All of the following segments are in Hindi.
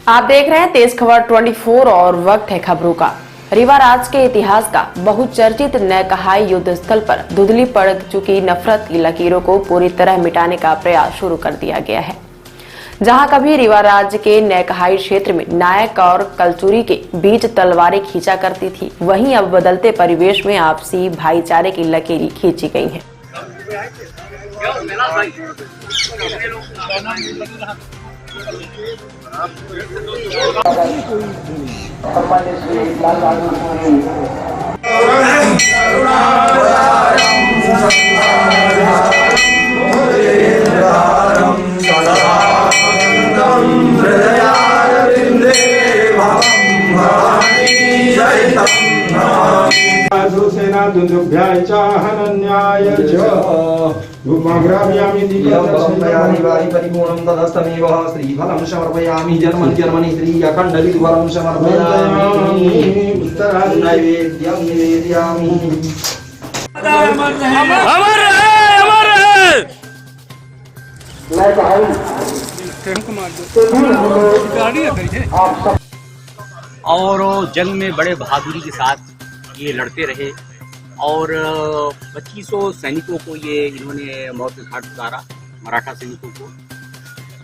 आप देख रहे हैं तेज खबर 24 और वक्त है खबरों का। रीवा राज्य के इतिहास का बहुचर्चित नैकहाई युद्ध स्थल पर धुंधली पड़ चुकी नफरत की लकीरों को पूरी तरह मिटाने का प्रयास शुरू कर दिया गया है। जहां कभी रीवा राज्य के नैकहाई क्षेत्र में नायक और कलचुरी के बीच तलवारें खींचा करती थी, वहीं अब बदलते परिवेश में आपसी भाईचारे की लकीरें खींची गई हैं। सेना दुंदुभ्याय च हनन्याय च भूमाग्राम्यामि दीपदर्शनानि परिपूर्णं तदस्तमेव श्रीफलं समर्पयामि जन्मनि श्री अखण्डविधुवरं समर्पयामि उत्तरान् नैवेद्यं निवेदयामि। अमर है और जंग में बड़े बहादुरी के साथ ये लड़ते रहे और 2500 सैनिकों को ये इन्होंने मौत के घाट उतारा, मराठा सैनिकों को।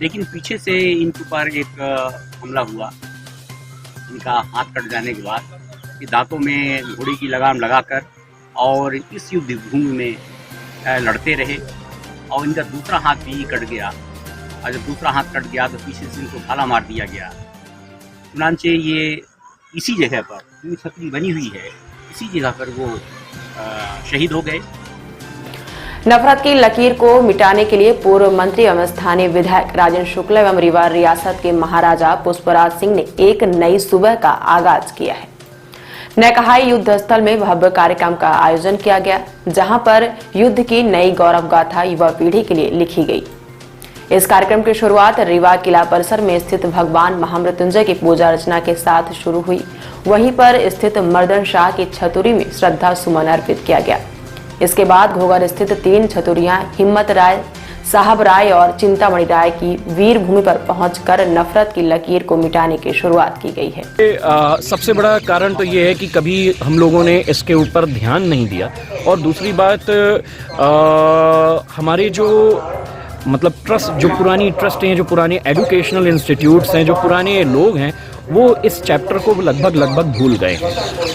लेकिन पीछे से इनके ऊपर एक हमला हुआ। इनका हाथ कट जाने के बाद ये दांतों में घोड़ी की लगाम लगाकर और इस युद्ध भूमि में लड़ते रहे और इनका दूसरा हाथ भी कट गया। और जब दूसरा हाथ कट गया तो पीछे से इनको भाला मार दिया गया। चुनांचे ये इसी जगह पर छतरी बनी हुई है, इसी जगह पर वो शहीद हो गए। नफरत की लकीर को मिटाने के लिए पूर्व मंत्री एवं स्थानीय विधायक राजेंद्र शुक्ला एवं रीवा रियासत के महाराजा पुष्पराज सिंह ने एक नई सुबह का आगाज किया है। नैकहाई युद्ध स्थल में भव्य कार्यक्रम का आयोजन किया गया, जहां पर युद्ध की नई गौरव गाथा युवा पीढ़ी के लिए लिखी गई। इस कार्यक्रम की शुरुआत रीवा किला परिसर में स्थित भगवान महामृत्युंजय की पूजा अर्चना के साथ शुरू हुई। वहीं पर स्थित मर्दन शाह की छतुरी में श्रद्धा सुमन अर्पित किया गया। इसके बाद घोघर स्थित 3 छतुरियां हिम्मत राय, साहब राय और चिंतामणि राय की वीर भूमि पर पहुंचकर नफरत की लकीर को मिटाने की शुरुआत की गई है। सबसे बड़ा कारण तो ये है कि कभी हम लोगों ने इसके ऊपर ध्यान नहीं दिया और दूसरी बात हमारे जो ट्रस्ट, जो पुरानी ट्रस्ट हैं, जो पुराने एजुकेशनल इंस्टीट्यूट्स हैं, जो पुराने लोग हैं, वो इस चैप्टर को लगभग भूल गए।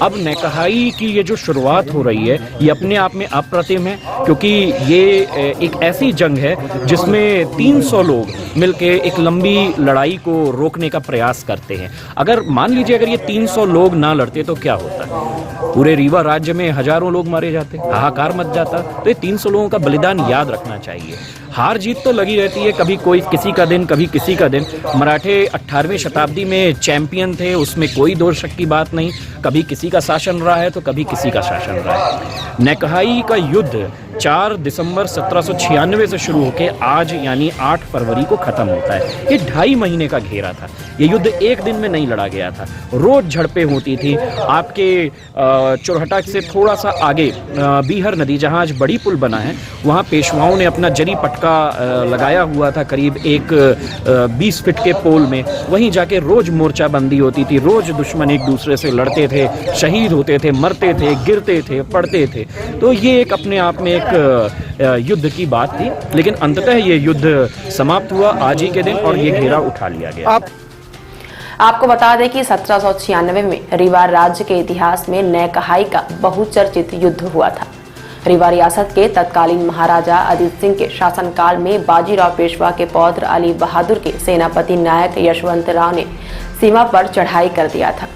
अब नैकहाई की ये जो शुरुआत हो रही है ये अपने आप में अप्रतिम है, क्योंकि ये एक ऐसी जंग है जिसमें 300 लोग मिलके एक लंबी लड़ाई को रोकने का प्रयास करते हैं। अगर मान लीजिए अगर ये 300 लोग ना लड़ते तो क्या होता? पूरे रीवा राज्य में हजारों लोग मारे जाते, हाहाकार मच जाता। तो ये 300 लोगों का बलिदान याद रखना चाहिए। हार जीत तो लगी रहती है, कभी कोई किसी का दिन, कभी किसी का दिन। मराठे 18वीं शताब्दी में चैंपियन थे, उसमें कोई दो शक की बात नहीं। कभी किसी का शासन रहा है तो कभी किसी का शासन रहा है। नैकहाई का युद्ध 4 दिसंबर 1796 से शुरू होकर आज यानी 8 फरवरी को खत्म होता है। ये 2.5 महीने का घेरा था। ये युद्ध एक दिन में नहीं लड़ा गया था, रोज झड़पें होती थी। आपके चुरहटा से थोड़ा सा आगे बीहर नदी, जहाँ आज बड़ी पुल बना है, वहाँ पेशवाओं ने अपना जरी पटका लगाया हुआ था करीब एक 20 फीट के पोल में। वहीं जाके रोज मोर्चाबंदी होती थी, रोज दुश्मन एक दूसरे से लड़ते थे, शहीद होते थे, मरते थे, गिरते थे, पड़ते थे। तो ये एक अपने आप में एक युद्ध की बात थी, लेकिन अंततः ये युद्ध समाप्त हुआ आज ही के दिन और ये घेरा उठा लिया गया। आपको बता दें कि 1796 में रीवा राज्य के इतिहास में नैकहाई का बहुचर्चित युद्ध हुआ था। रीवा रियासत के तत्कालीन महाराजा अजीत सिंह के शासनकाल में बाजीराव पेशवा के पौत्र अली बहादुर के सेनापति नायक यशवंत राव ने सीमा पर चढ़ाई कर दिया था।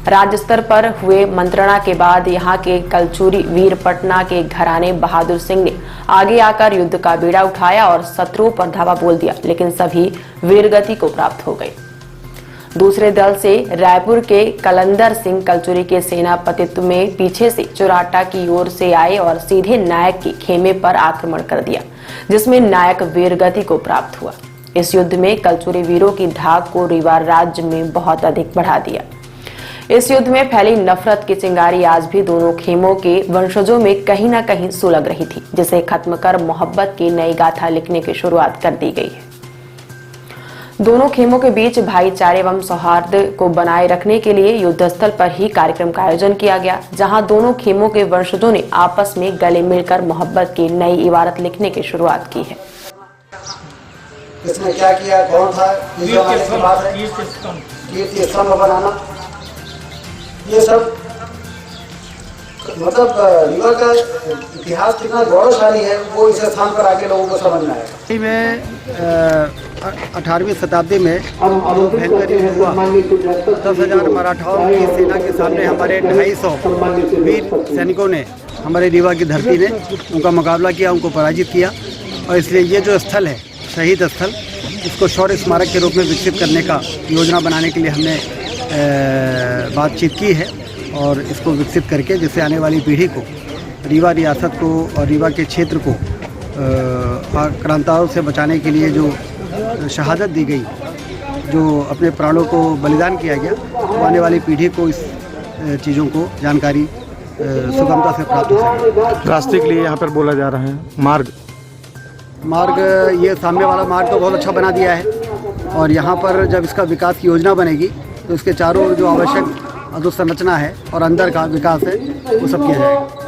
राज्य स्तर पर हुए मंत्रणा के बाद यहाँ के कलचुरी वीर पटना के घराने बहादुर सिंह ने आगे आकर युद्ध का बीड़ा उठाया और शत्रुओं पर धावा बोल दिया, लेकिन सभी वीरगति को प्राप्त हो गए। दूसरे दल से रायपुर के कलंदर सिंह कलचुरी के सेनापतित्व में पीछे से चुराटा की ओर से आए और सीधे नायक के खेमे पर आक्रमण कर दिया, जिसमें नायक वीरगति को प्राप्त हुआ। इस युद्ध में कलचुरी वीरों की धाक को रीवा राज्य में बहुत अधिक बढ़ा दिया। इस युद्ध में फैली नफरत की चिंगारी आज भी दोनों खेमों के वंशजों में कहीं न कहीं सुलग रही थी, जिसे खत्म कर मोहब्बत की नई गाथा लिखने की शुरुआत कर दी गई है। दोनों खेमों के बीच भाईचारे एवं सौहार्द को बनाए रखने के लिए युद्ध स्थल पर ही कार्यक्रम का आयोजन किया गया, जहां दोनों खेमों के वंशजों ने आपस में गले मिलकर मोहब्बत की नई इबारत लिखने की शुरुआत की है। इसने क्या किया, कौन था, कीर्ति स्तंभ बनाना, ये सब मतलब रीवा का इतिहास कितना गौरवशाली है वो इस स्थान पर आके लोगों को समझ में आएगा। में 18वीं शताब्दी में भयंकर युद्ध हुआ। 10,000 मराठाओं की सेना के सामने हमारे 250 वीर सैनिकों ने, हमारे रीवा की धरती ने उनका मुकाबला किया, उनको पराजित किया। और इसलिए ये जो स्थल है, शहीद स्थल, इसको शौर्य स्मारक के रूप में विकसित करने का योजना बनाने के लिए हमने बातचीत की है और इसको विकसित करके जिससे आने वाली पीढ़ी को, रीवा रियासत को और रीवा के क्षेत्र को आक्रांताओं से बचाने के लिए जो शहादत दी गई, जो अपने प्राणों को बलिदान किया गया, वो आने वाली पीढ़ी को इस चीज़ों को जानकारी सुगमता से प्राप्त हो सके। रास्ते के लिए यहाँ पर बोला जा रहा है मार्ग, ये सामने वाला मार्ग तो बहुत अच्छा बना दिया है और यहाँ पर जब इसका विकास की योजना बनेगी तो इसके चारों जो आवश्यक अधोसंरचना है और अंदर का विकास है वो सब किया जाएगा।